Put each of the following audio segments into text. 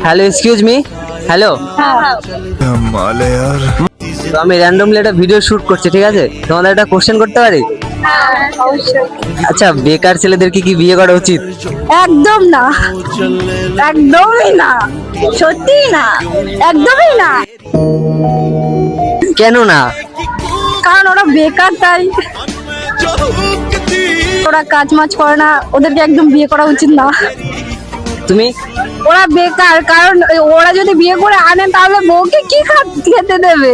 Hello, excuse me. Hello, তো আমি randomly একটা ভিডিও শুট করছি, ঠিক আছে? তোমাদের একটা কোশ্চেন করতে পারি? আচ্ছা, বেকার ছেলেদেরকে কি বিয়ে করা উচিত? একদম না, একদমই না, সত্যি না, একদমই না। কেন না? কারণ ওরা বেকার, তাই ওরা কাজ মাজ করে না, ওদেরকে একদম বিয়ে করা উচিত না। তুমি? ওরা বেকার, কারণ ওরা যদি বিয়ে করে আনে তাহলে বউকে কি খেতে দেবে?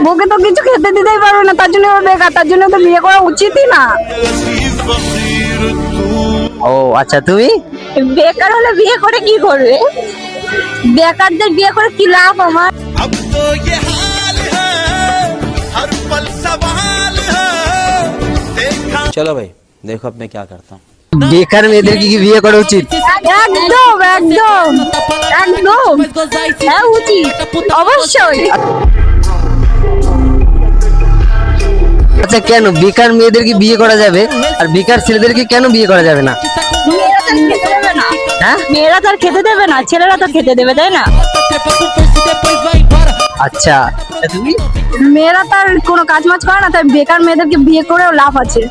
বউকে তো কিছু খেতে দিতেই পারবে না, তার জন্য ওরা বেকার, তার জন্য তো বিয়ে করা উচিতই না। ও আচ্ছা, তুমি? বেকার হলে বিয়ে করে কি করবে? বেকারদের বিয়ে করে কি লাভ আমার? चलो भाई देखो अब मैं क्या करता हूँ। বেকার মেয়েদেরকে কি বিয়ে করা উচিত? একদম একদম একদম, হ্যাঁ উচিত, অবশ্যই। আচ্ছা, কেন বেকার মেয়েদেরকে বিয়ে করা যাবে আর বেকার ছেলেদেরকে কেন বিয়ে করা যাবে না? হ্যাঁ, মেয়েরা তো আর খেতে দেবে না, ছেলেরা তো খেতে দেবে, তাই না? আচ্ছা তুমি? মেয়েরা তার কোনো কাজ মাজ করে না, তাই বেকার মেয়েদেরকে বিয়ে করেও লাভ আছে।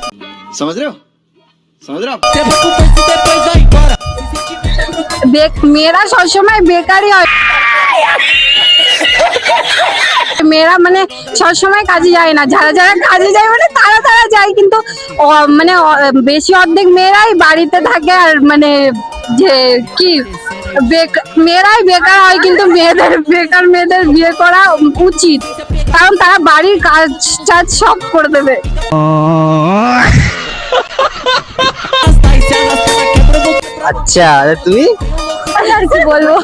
समझ रहे हो समझ रहे हो মেয়েরা সবসময় বেকারই হয়। মেয়েরা মানে সবসময় কাজে যায় না, যারা যারা কাজে যায় মানে তারা যায়, কিন্তু মানে বেশি অর্ধেক মেয়েরাই বাড়িতে থাকে। আর মানে যে কি মেয়েরাই বেকার হয়, কিন্তু বেকার মেয়েদের বিয়ে করা উচিত, কারণ তারা বাড়ির কাজ টাজ সব করে দেবে। আচ্ছা, তুমি? আর কি বলবো?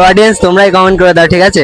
অডিয়েন্স তোমরাই কমেন্ট করে দাও, ঠিক আছে?